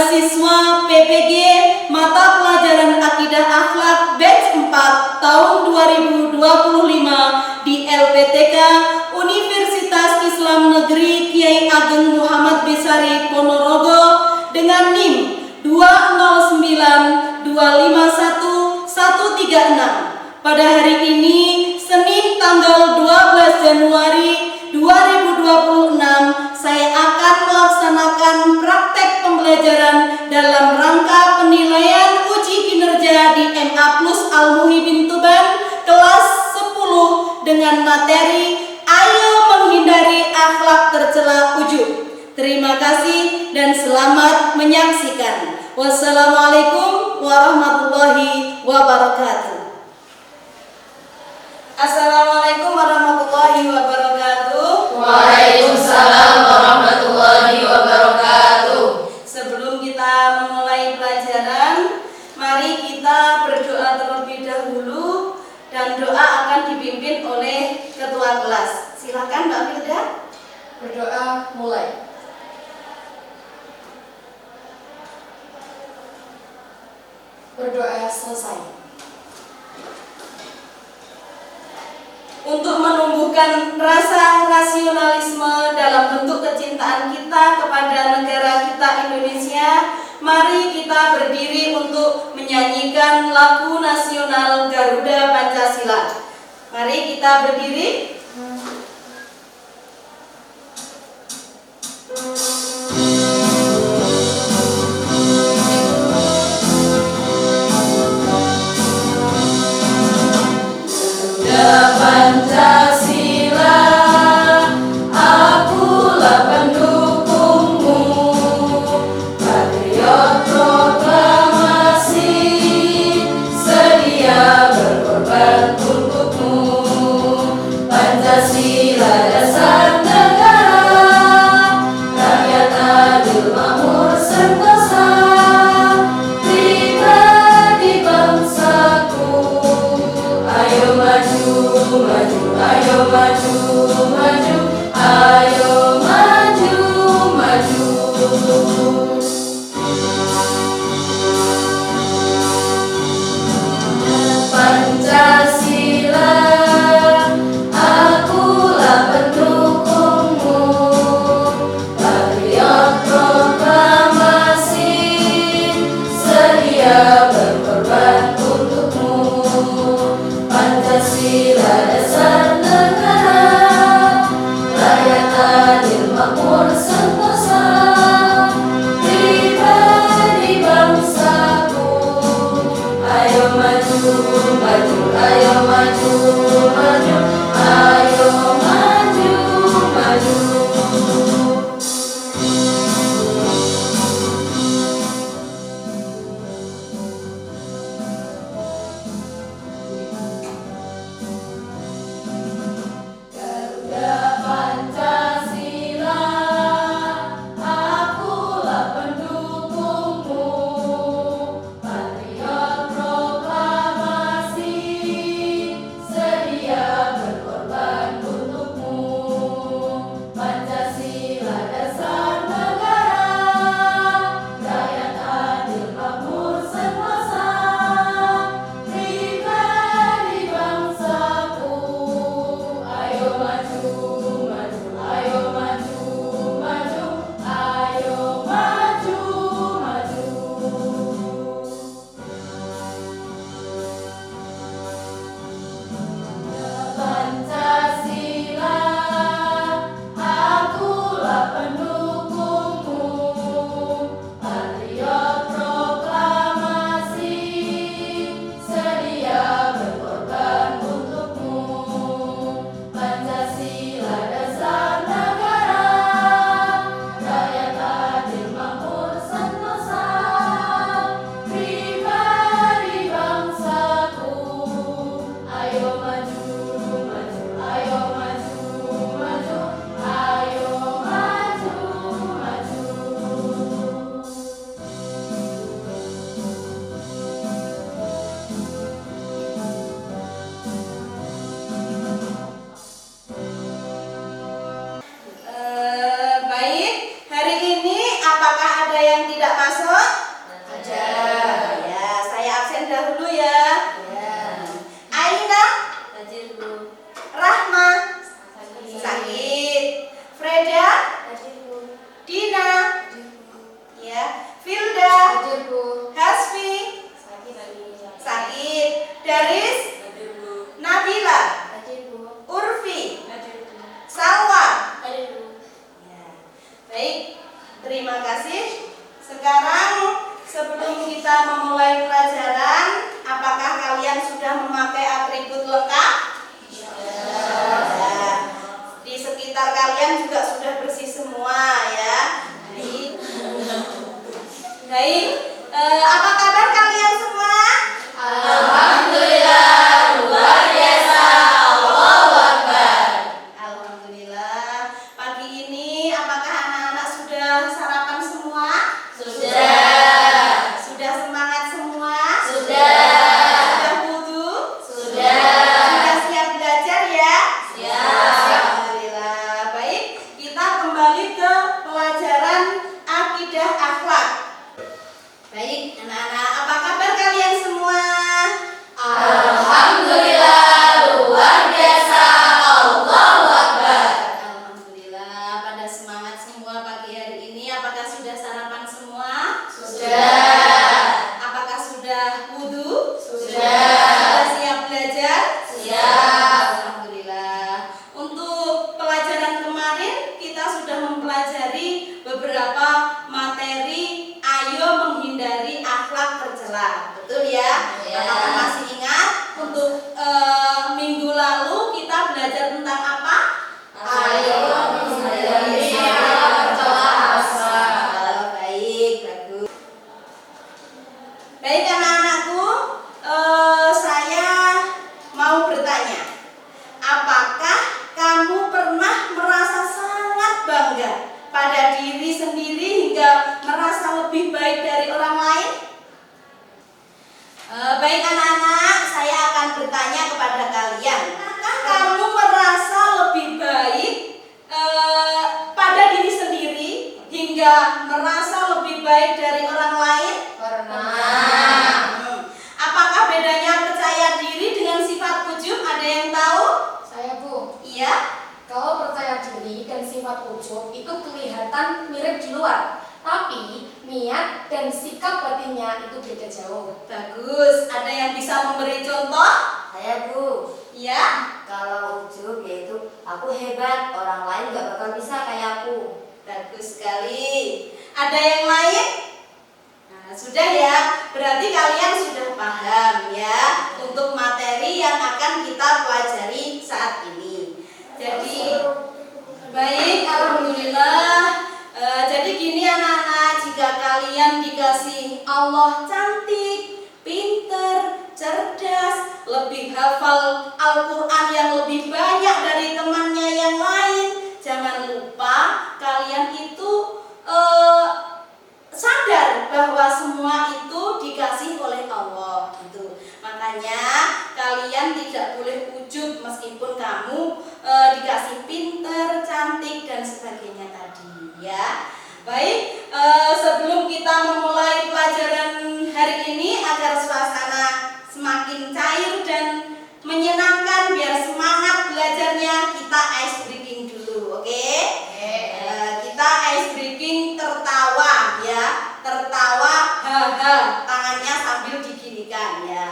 siswa PPG mata pelajaran Akidah Akhlak batch 4 tahun 2025 di LPTK Universitas Islam Negeri Kiai Ageng Muhammad Besari Ponorogo dengan NIM 209251136 pada hari ini Senin tanggal 12 Januari 2026 saya akan melaksanakan praktek pembelajaran dalam rangka penilaian uji kinerja di MA Plus Al-Muhibin Tuban kelas 10 dengan materi Ayo Menghindari Akhlak Tercela Ujub. Terima kasih dan selamat menyaksikan. Wassalamualaikum warahmatullahi wabarakatuh. Assalamualaikum warahmatullahi wabarakatuh. Waalaikumsalam warahmatullahi wabarakatuh. Sebelum kita memulai pelajaran, mari kita berdoa terlebih dahulu dan doa akan dipimpin oleh ketua kelas. Silakan Mbak Firda. Berdoa mulai. Berdoa selesai. Untuk menumbuhkan rasa rasionalisme dalam bentuk kecintaan kita kepada negara kita Indonesia, mari kita berdiri untuk menyanyikan lagu nasional Garuda Pancasila. Mari kita berdiri. Pancasila, akulah pendukungmu, patriot proklamasi, sedia berkorban untukmu. Pancasila dasar negara, rakyat adil makmur sentosa, pribadi bangsaku. Ayo maju, maju, ayo maju, maju, ayo maju, maju. Pancasila, akulah pendukungmu, patriot proklamasi, sedia berkorban untukmu. Pancasila dasar negara, rakyat adil makmur sentosa, pribadi bangsaku. Ayo maju, maju, ayo maju, maju, ayo maju, maju. Garuda Pancasila, akulah pendukungmu, patriot proklamasi, sedia Baik, terima kasih. Sekarang sebelum kita memulai pelajaran, apakah kalian sudah memakai atribut lengkap? Ya. Di sekitar kalian juga sudah bersih semua ya. Baik, apa kabar kalian semua? Alhamdulillah, luar biasa, Allahu Akbar. Alhamdulillah. Pagi ini apakah anak-anak sudah sarapan semua? Sudah. Sudah semangat semua? Sudah. Sudah wudu? Sudah. Sudah siap belajar ya? Siap. Alhamdulillah. Baik, kita kembali ke pelajaran akidah akhlak. Baik, anak-anak, apa kabar kalian semua? Alhamdulillah, luar biasa, Allahu Akbar. Alhamdulillah, pada semangat semua pagi hari ini. Apakah sudah sarapan semua? Sudah. Apakah sudah wudu? Sudah. Sudah siap belajar? Siap. Alhamdulillah. Untuk pelajaran kemarin kita sudah mempelajari beberapa materi ayo menghindari akhlak tercela. Betul ya? Ya. Apakah masih ingat? Untuk minggu lalu kita belajar tentang apa? Ayo menghindari akhlak tercela akhlak. Baik, bagus. Baik anak-anakku, saya mau bertanya, apakah kamu pernah merasa sangat bangga pada diri sendiri hingga merasa lebih baik dari orang lain? Baik anak-anak, saya akan bertanya kepada kalian, apakah kamu merasa lebih baik pada diri sendiri hingga merasa lebih baik dari orang lain? Pernah. Apakah bedanya percaya diri dengan sifat ujub? Ada yang tahu? Saya Bu, Iya. kalau percaya diri dan sifat ujub itu kelihatan mirip di luar, tapi niat dan sikap batinnya itu beda jauh. Bagus. Ada yang bisa memberi contoh? Saya Bu, Iya. kalau ujub yaitu aku hebat, orang lain gak bakal bisa kayak aku. Bagus sekali. Ada yang lain? Nah, sudah ya. Berarti kalian sudah paham ya untuk materi yang akan kita pelajari saat ini. Jadi baik, alhamdulillah. Jadi gini anak-anak, jika kalian dikasih Allah cantik, pinter, cerdas, lebih hafal Al-Quran yang lebih banyak dari temannya yang lain, jangan lupa kalian itu sadar bahwa semua itu dikasih oleh Allah gitu. Makanya kalian tidak boleh ujub meskipun kamu dikasih pinter, cantik dan sebagainya tadi ya. Baik, sebelum kita memulai pelajaran hari ini agar suasana semakin cair dan menyenangkan biar semangat belajarnya, kita ice breaking dulu, oke? Kita ice breaking tertawa ya, tertawa haha, tangannya sambil diginikan ya.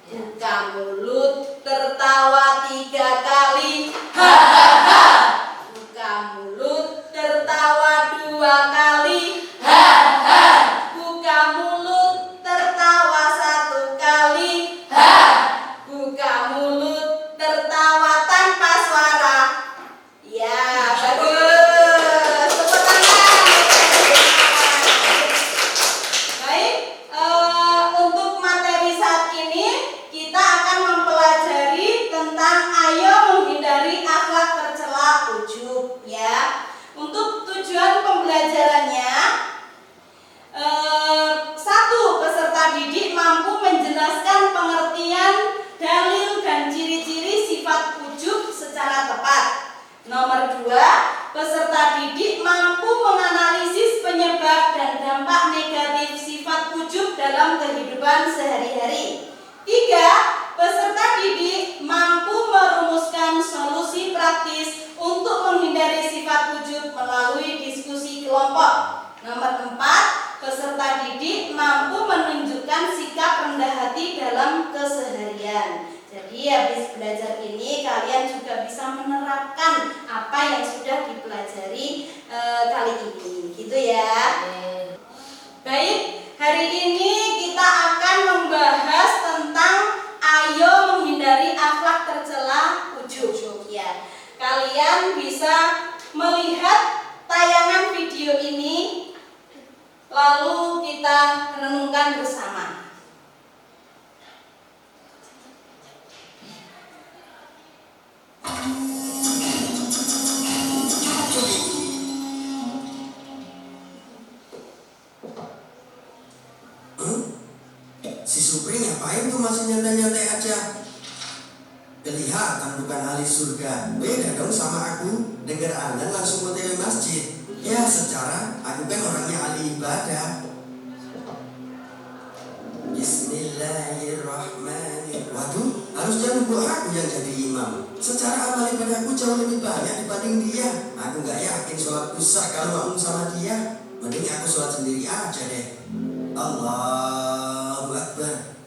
Buka mulut, tertawa 3 kali, hahaha. Buka mulut, tertawa 2 kali, hahaha. Buka mulut, tertawa 1 kali, buka mulut, tertawa tanpa suara. Ya, bagus. Tepuk tangan. Baik, untuk materi saat ini kita akan mempelajari tentang ayo menghindari akhlak tercela ujub ya. Untuk tujuan pembelajarannya, 1. Peserta didik mampu menjelaskan pengertian dalil dan ciri-ciri sifat ujub secara tepat. Nomor 2, peserta didik mampu menganalisis penyebab dan dampak negatif sifat ujub dalam kehidupan sehari-hari. 3, peserta didik mampu merumuskan solusi praktis untuk menghindari sifat ujub melalui diskusi kelompok. Nomor 4, peserta didik mampu menunjukkan sikap rendah hati dalam keseharian. Jadi habis belajar ini kalian juga bisa menerapkan apa yang sudah dipelajari kali ini, gitu ya. Baik, hari ini kita akan membahas tentang ayo menghindari akhlak tercela ujub. Ya, kalian bisa melihat tayangan video ini, lalu kita renungkan bersama. Si Supri ngapain tuh masih nyantai-nyantai aja? Kelihatan bukan ahli surga. Beda dong sama aku. Dengar azan langsung OTW masjid. Ya secara aku kan orangnya ahli ibadah. Bismillahirrahmanirrahim. Waduh, harusnya nunggu aku yang jadi imam. Secara amal ibadahku jauh lebih banyak dibanding dia. Aku gak yakin sholatku sah kalau makmum sama dia. Mending aku sholat sendiri aja deh. Allahu Akbar.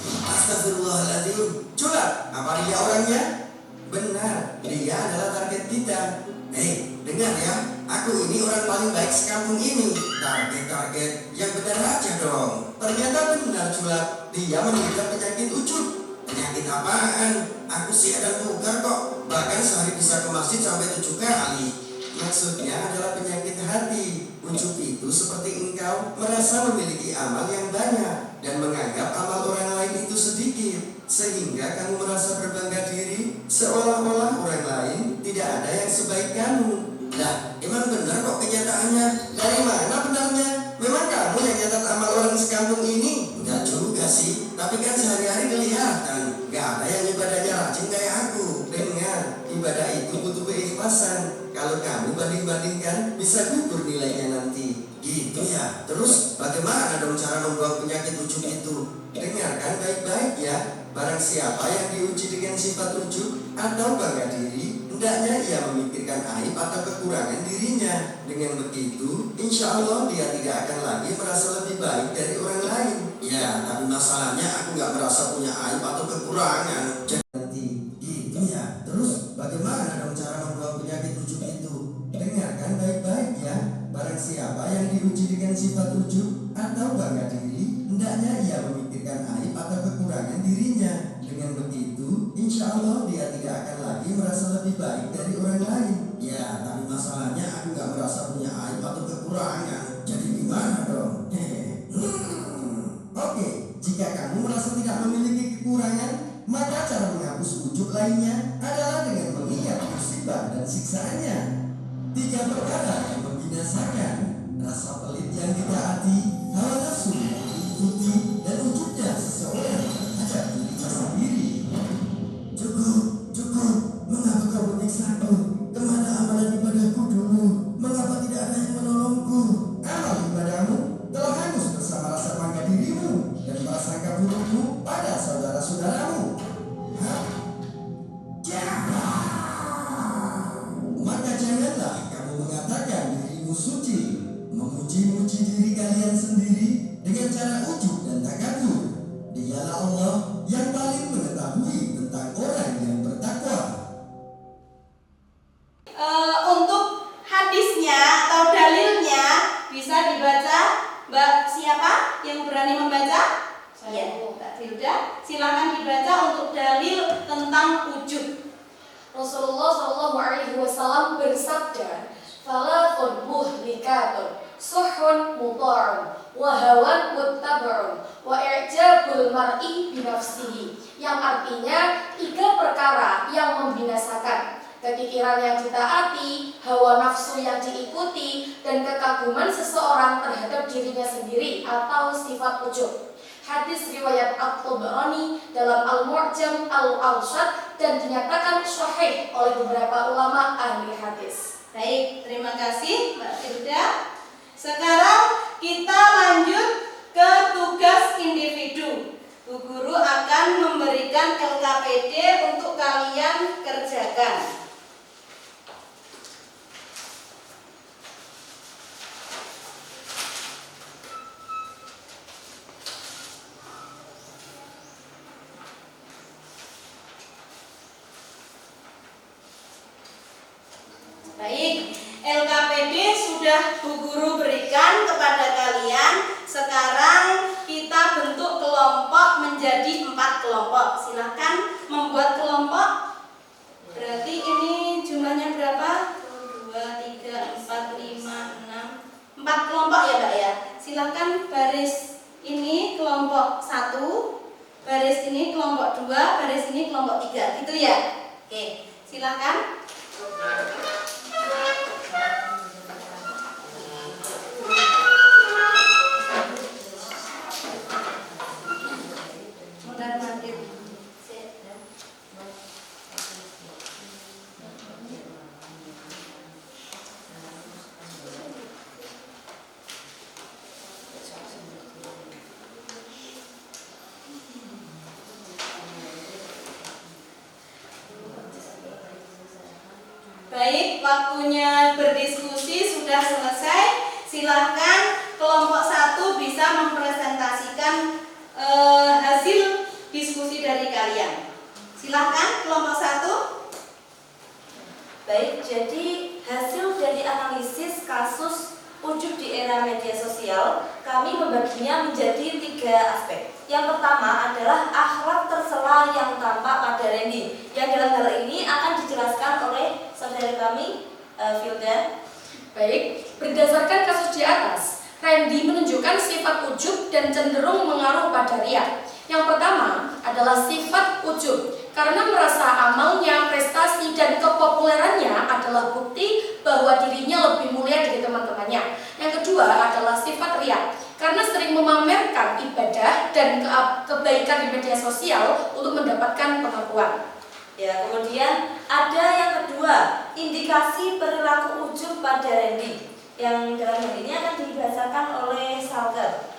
Astagfirullahaladzim. Curhat, apa dia orangnya? Benar, dia adalah target kita. Hei, dengar ya, aku ini orang paling baik sekampung ini. Target yang benar aja dong. Ternyata benar curhat, dia menderita penyakit ujub. Penyakit apaan? Aku sih ada bukan kok. Bahkan sehari bisa ke masjid sampai 7 kali. Maksudnya adalah penyakit hati. Ujub itu seperti engkau merasa memiliki amal yang banyak dan menganggap amal orang lain itu sedikit, sehingga kamu merasa berbangga diri seolah-olah orang lain tidak ada yang sebaik kamu. Lah, emang benar kok kenyataannya? Dari mana benarnya? Memang kamu yang nyatat amal orang sekampung ini? Enggak juga sih, tapi kan sehari-hari kelihatan. Gak ada yang ibadahnya rajin kayak aku. Dengar, ibadah itu butuh keikhlasan. Kalau kamu banding-bandingkan, bisa gugur nilainya nanti. Gitu ya. Terus bagaimana dong cara membuang penyakit ujub itu? Dengarkan baik-baik ya. Barang siapa yang diuji dengan sifat ujub atau bangga diri, hendaknya ia memikirkan aib atau kekurangan dirinya. Dengan begitu, insya Allah dia tidak akan lagi merasa lebih baik dari orang lain. Ya, tapi masalahnya aku gak merasa punya aib atau kekurangan. Jadi gitu ya. Terus bagaimana dong cara membuang penyakit ujub itu? Dengarkan baik-baik ya. Barang siapa yang diuji dengan sifat ujub atau bangga diri, hendaknya ia memikirkan aib atau kekurangan dirinya. Dengan begitu, insya Allah dia tidak akan lagi merasa lebih baik dari orang lain. Ya, tapi masalahnya aku gak merasa punya aib atau kekurangan. Jadi gimana dong? Oke, jika kamu merasa tidak memiliki kekurangan, maka cara menghapus ujub lainnya adalah dengan mengingat musibah dan siksaannya. 3 perkara yang membinasakan: rasa pelit yang ditaati, hawa nafsu yang diikuti, dan ujubnya seseorang terhadap dirinya sendiri. Cukup, mengapa kau menyiksa aku? Kemana amalan ibadahku dulu? Mengapa tidak ada yang menolongku? Amal ibadahmu telah hangus bersama rasa bangga dirimu dan prasangka burukmu pada saudara-saudaramu. Maka janganlah kamu mengatakan dirimu suci, memuji-muji diri kalian sendiri dengan cara ujub dan takabur. Dialah Allah yang paling mengetahui tentang orang yang bertakwa. Untuk hadisnya atau dalilnya bisa dibaca. Mbak siapa yang berani membaca? Saya. Mbak Firda, silakan dibaca untuk dalil tentang ujub. Rasulullah SAW bersabda, "Thalathun muhlikatun, suhun muta'un, wa hawan muttaba'un, wa i'jabul mar'i binafsihi." Yang artinya 3 perkara yang membinasakan: kekikiran yang ditaati, hawa nafsu yang diikuti, dan kekaguman seseorang terhadap dirinya sendiri atau sifat ujub. Hadis riwayat At-Tabarani dalam Al-Mu'jam Al-Awsat dan dinyatakan sahih oleh beberapa ulama ahli hadis. Baik, terima kasih Mbak Firda. Sekarang kita lanjut ke tugas individu. Bu Guru akan memberikan LKPD untuk kalian kerjakan. LKPD sudah Bu Guru berikan kepada kalian. Sekarang kita bentuk kelompok menjadi 4 kelompok. Silahkan membuat kelompok. Berarti ini jumlahnya berapa? 2, 3, 4, 5, 6 4 kelompok ya Mbak ya. Silahkan baris ini kelompok 1, baris ini kelompok 2, baris ini kelompok 3, gitu ya. Oke, silahkan. Baik, waktunya berdiskusi sudah selesai. Silahkan kelompok 1 bisa mempresentasikan hasil diskusi dari kalian. Silahkan kelompok 1. Baik, jadi hasil dari analisis kasus ujub di era media sosial, kami membaginya menjadi 3 aspek. Yang pertama adalah akhlak tercela yang tampak pada Randy, yang dalam hal ini akan dijelaskan oleh saudara kami, Filda. Baik, berdasarkan kasus di atas, Randy menunjukkan sifat ujub dan cenderung mengaruh pada riya. Yang pertama adalah sifat ujub, karena merasa amalnya, prestasi, dan kepopulerannya adalah bukti bahwa dirinya lebih mulia dari teman-temannya. Yang kedua adalah sifat riya, karena sering memamerkan ibadah dan kebaikan di media sosial untuk mendapatkan pengakuan. Ya, kemudian ada yang kedua, indikasi perilaku ujub pada Randy, yang dalam hal ini akan dibahasakan oleh Salker.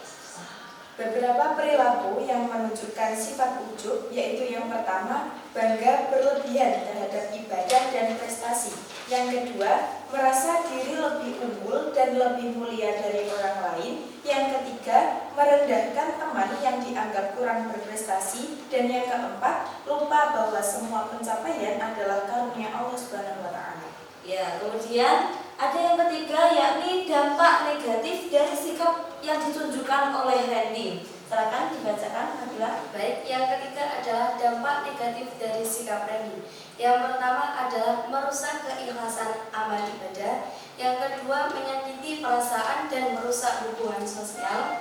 Beberapa perilaku yang menunjukkan sifat ujub, yaitu yang pertama, bangga berlebihan terhadap ibadah dan prestasi. Yang kedua, merasa diri lebih unggul dan lebih mulia dari orang lain. Yang ketiga, merendahkan teman yang dianggap kurang berprestasi. Dan yang keempat, lupa bahwa semua pencapaian adalah karunia Allah Subhanahu wa Ta'ala. Ya, kemudian ada yang ketiga, yakni dampak negatif dari sikap yang ditunjukkan oleh Randy. Silakan dibacakan, Nabila. Baik, yang ketiga adalah dampak negatif dari sikap Randy. Yang pertama adalah merusak keikhlasan amal ibadah. Yang kedua, menyakiti perasaan dan merusak hubungan sosial.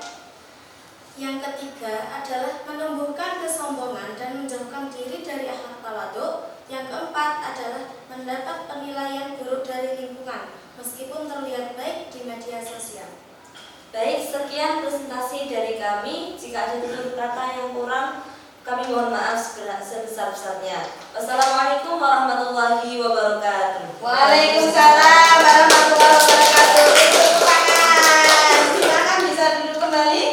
Yang ketiga adalah menumbuhkan kesombongan dan menjauhkan diri dari akhlak tawadhu. Yang keempat adalah mendapat penilaian buruk dari lingkungan, meskipun terlihat baik di media sosial. Baik, sekian presentasi dari kami. Jika ada tutur kata yang kurang, kami mohon maaf sebesar-besarnya. Wassalamualaikum warahmatullahi wabarakatuh. Waalaikumsalam warahmatullahi wabarakatuh. Tepuk tangan. Silakan bisa duduk kembali.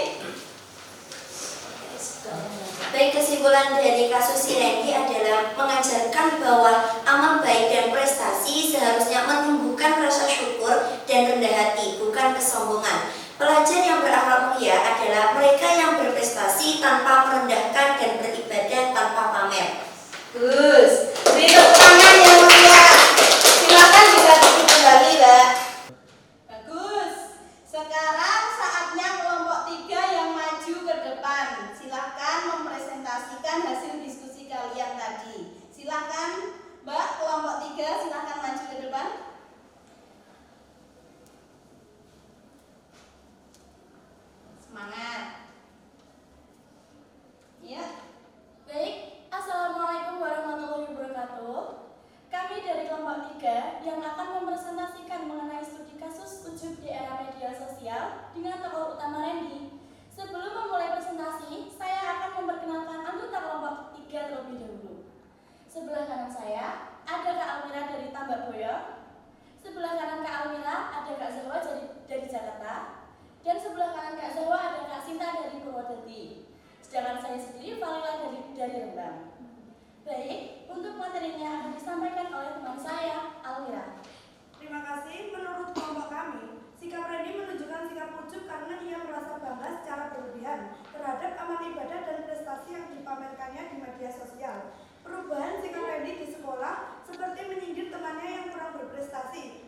Baik, kesimpulan dari kasus si Randy adalah mengajarkan bahwa amal baik dan prestasi seharusnya menumbuhkan rasa syukur dan rendah hati, bukan kesombongan. Pelajar yang berakhlak mulia adalah mereka yang berprestasi tanpa merendahkan dan beribadah tanpa pamer. Gus, beri tepuk tangan yang mulia. Silakan bisa duduk kembali, Mbak. Bagus. Sekarang saatnya kelompok 3 yang maju ke depan. Silakan mempresentasikan hasil diskusi kalian tadi. Silakan, Mbak, kelompok 3 silakan maju ke depan. Semangat. Ya. Baik, Assalamualaikum warahmatullahi wabarakatuh. Kami dari kelompok 3 yang akan mempresentasikan mengenai studi kasus ujub di era media sosial dengan tokoh utama Randy. Sebelum memulai presentasi, saya akan memperkenalkan anggota kelompok 3 terlebih dahulu. Sebelah kanan saya ada Kak Almira dari Tambak Boyo. Sebelah kanan Kak Almira ada Kak Zahwa dari Jakarta. Dan sebelah kanan Kak Zahwa ada Kak Sinta dari Purwodadi. Sedangkan saya sendiri Falila dari Rembang. Baik, untuk materinya akan disampaikan oleh teman saya, Almira. Terima kasih. Menurut kelompok kami, sikap Randy menunjukkan sikap ujub karena ia merasa bangga secara berlebihan terhadap amal ibadah dan prestasi yang dipamerkannya di media sosial. Perubahan sikap Randy di sekolah seperti menyindir temannya yang kurang berprestasi,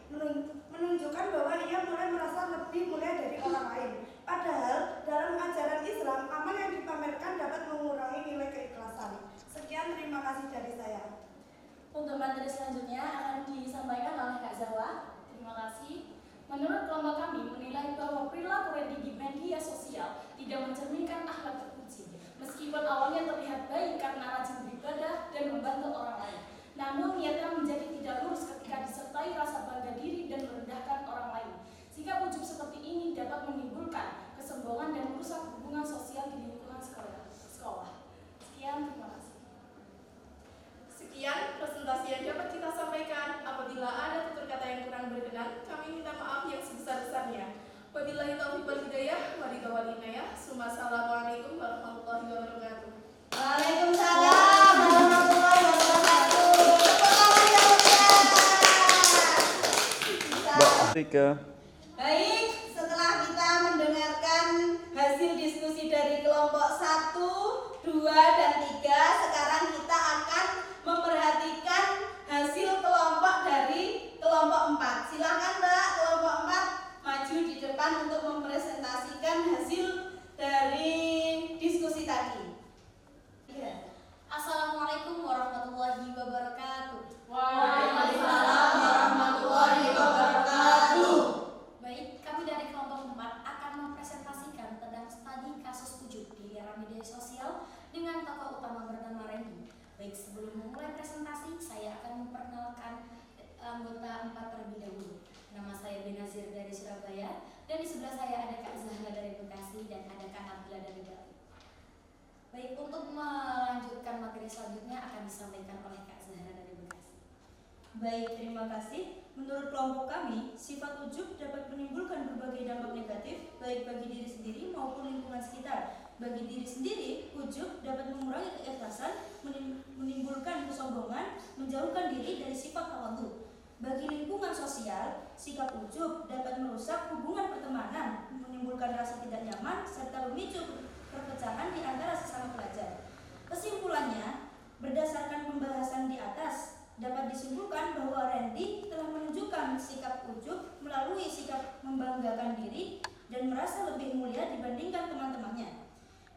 orang lain. Namun niatnya menjadi tidak lurus ketika disertai rasa bangga diri dan merendahkan orang lain. Sikap ujub seperti ini dapat menimbulkan kesombongan dan merusak hubungan sosial di lingkungan sekolah. Sekian, terima kasih. Sekian presentasi yang dapat kita sampaikan. Apabila ada tutur kata yang kurang berkenan, kami minta maaf yang sebesar-besarnya. Wabillahi taufiq wal hidayah, wa ridha wal inayah. Assalamualaikum warahmatullahi wabarakatuh. Waalaikumsalam warahmatullahi wabarakatuh. Mbak Rika. Baik, setelah kita mendengarkan hasil diskusi dari kelompok 1, 2, dan 3, sekarang kita akan memperhatikan hasil kelompok dari kelompok 4. Silakan Mbak, kelompok 4 maju di depan untuk mempresentasikan hasil dari diskusi tadi. Assalamualaikum warahmatullahi wabarakatuh. Waalaikumsalam warahmatullahi wabarakatuh. Baik, kami dari kelompok 4 akan mempresentasikan tentang studi kasus ujub di era media sosial dengan tokoh utama bernama Randy. Baik, sebelum memulai presentasi, saya akan memperkenalkan anggota 4 terlebih dahulu. Nama saya Benazir dari Surabaya, dan di sebelah saya ada Kak Zahra dari Bekasi dan ada Kak Nabila dari Bali. Baik, untuk melanjutkan materi selanjutnya akan disampaikan oleh Kak Zahra dari Bekasi. Baik, terima kasih. Menurut kelompok kami, sifat ujub dapat menimbulkan berbagai dampak negatif, baik bagi diri sendiri maupun lingkungan sekitar. Bagi diri sendiri, ujub dapat mengurangi keikhlasan, menimbulkan kesombongan, menjauhkan diri dari sifat tawadhu. Bagi lingkungan sosial, sikap ujub dapat merusak hubungan pertemanan, menimbulkan rasa tidak nyaman, serta memicu perpecahan di antara sesama pelajar. Kesimpulannya, berdasarkan pembahasan di atas, dapat disimpulkan bahwa Randy telah menunjukkan sikap ujub melalui sikap membanggakan diri dan merasa lebih mulia dibandingkan teman-temannya.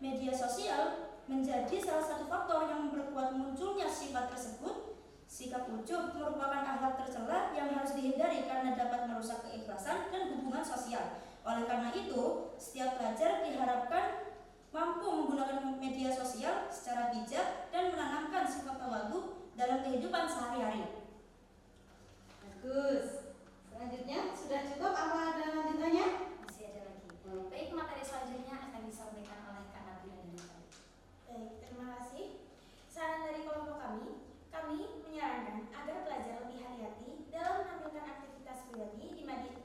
Media sosial menjadi salah satu faktor yang memperkuat munculnya sifat tersebut. Sikap ujub merupakan akhlak tercela yang harus dihindari karena dapat merusak keikhlasan dan hubungan sosial. Oleh karena itu, setiap pelajar diharapkan mampu menggunakan media sosial secara bijak dan menanamkan sifat tawadhu dalam kehidupan sehari-hari. Bagus. Selanjutnya, sudah cukup apa ada lanjutannya? Masih ada lagi. Baik, materi selanjutnya akan disampaikan oleh Kak Nabila dari Bali. Baik, terima kasih. Saran dari kelompok kami menyarankan agar pelajar lebih hati-hati dalam menampilkan aktivitas pribadi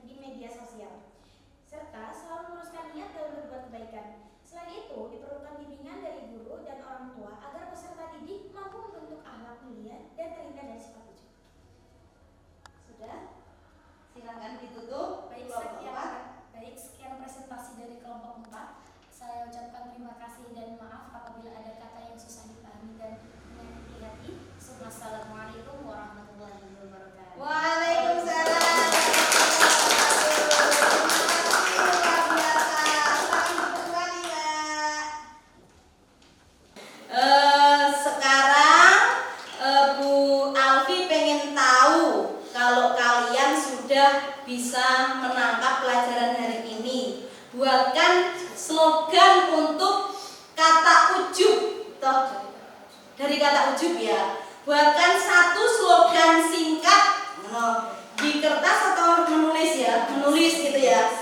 di media sosial, serta selalu meluruskan niat dalam berbuat kebaikan. Selain itu, diperlukan bimbingan dari guru dan orang tua agar peserta didik mampu membentuk akhlak mulia dan terhindar dari sifat ujub. Sudah? Silakan ditutup. Baik, sekian presentasi dari kelompok 4. Saya ucapkan terima kasih dan maaf apabila ada kata yang susah dipahami dan menyakiti hati. Assalamualaikum warahmatullahi wabarakatuh. Waalaikumsalam. Sekarang Bu Alfi pengen tahu kalau kalian sudah bisa menangkap pelajaran hari ini. Buatkan slogan untuk kata ujub. Toh, dari kata ujub ya. Buatkan satu slogan singkat di kertas atau menulis ya, menulis gitu ya.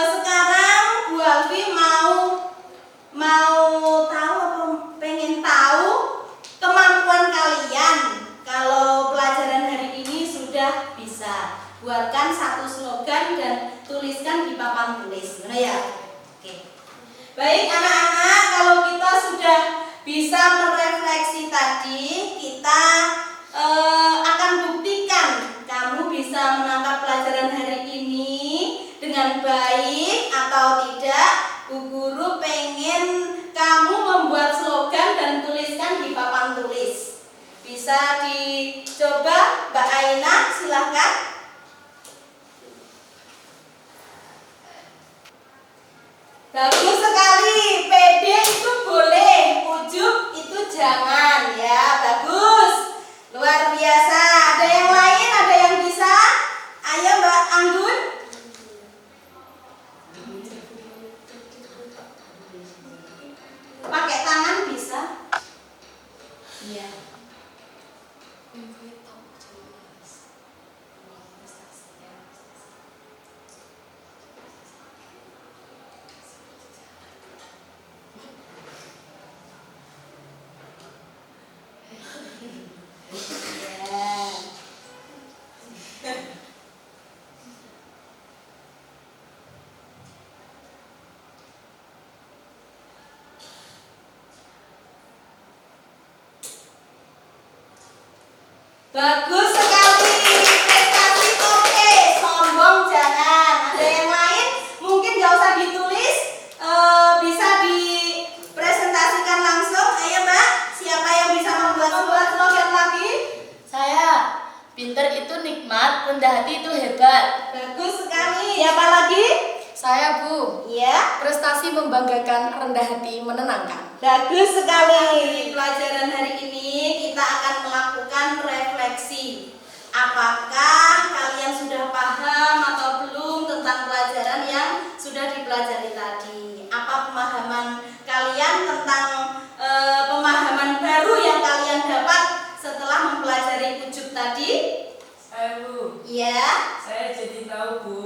Sekarang Bu Alfi mau tahu atau pengen tahu kemampuan kalian kalau pelajaran hari ini sudah bisa. Buatkan satu slogan dan tuliskan di papan tulis, gimana ya? Oke. Baik anak-anak, kalau kita sudah bisa merefleksi tadi, kita akan buktikan kamu bisa menangkap pelajaran hari ini dengan baik atau tidak. Bu Guru pengen kamu membuat slogan dan tuliskan di papan tulis. Bisa dicoba, Mbak Aina, silahkan. Bagus sekali, PD itu boleh, ujub itu jangan ya, bagus. Luar biasa, ada yang lain, ada yang bisa? Ayo Mbak Anggun. Pakai tangan bisa? Iya. Bagus sekali, prestasi oke, sombong jangan. Ada yang lain? Mungkin gak usah ditulis, bisa dipresentasikan langsung. Ayo Mbak, siapa yang bisa membuat sebuah slogan lagi? Saya. Pinter itu nikmat, rendah hati itu hebat. Bagus sekali. Siapa lagi? Saya, Bu. Iya. Prestasi membanggakan, rendah hati menenangkan. Bagus sekali. Pelajaran hari ini kita akan melakukan refleksi. Apakah kalian sudah paham atau belum tentang pelajaran yang sudah dipelajari tadi? Apa pemahaman kalian tentang pemahaman baru yang kalian dapat setelah mempelajari ujub tadi? Saya Bu. Iya. Saya jadi tahu Bu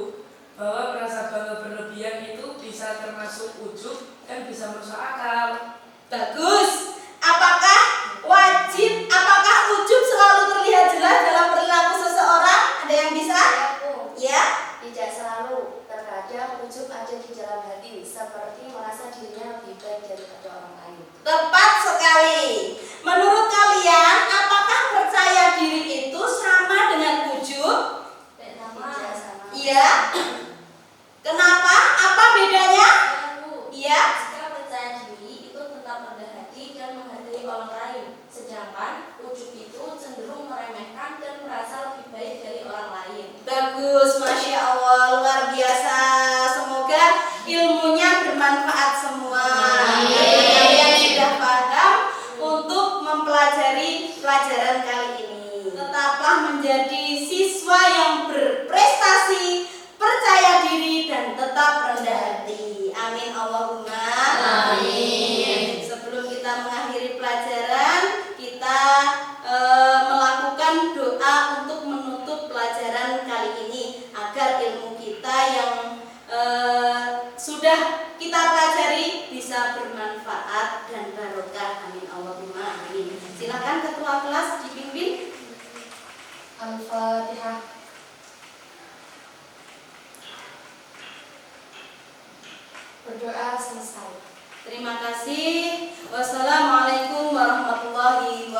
bahwa merasa bangga berlebihan itu bisa termasuk ujub dan bisa merusak akal. Bagus. Apakah ujub selalu terlihat jelas dalam perilaku seseorang? Ada yang bisa? Ya. Tidak selalu. Terkadang ujub ada di dalam hati, seperti merasa dirinya lebih baik daripada orang lain. Tepat sekali. Menurut kalian, apakah percaya diri itu sama dengan ujub? Tidak sama. Iya. Kenapa? Apa bedanya? Iya. Jika percaya diri itu tetap rendah hati dan menghargai orang lain, sedangkan ujub itu cenderung meremehkan dan merasa lebih baik dari orang lain. Bagus, Masya Allah, luar biasa. Semoga ilmunya bermanfaat semua. Kalian sudah paham untuk mempelajari pelajaran kali ini. Tetaplah menjadi siswa yang berprestasi, percaya diri, dan tetap rendah hati. Amin Allahumma. Amin. Sebelum kita mengakhiri pelajaran, kita melakukan doa untuk menutup pelajaran kali ini agar ilmu kita yang sudah kita pelajari bisa bermanfaat dan barokah. Amin Allahumma amin. Silakan ketua kelas dipimpin. Al-Fatihah. Berdoa selesai. Terima kasih. Wassalamualaikum warahmatullahi wabarakatuh.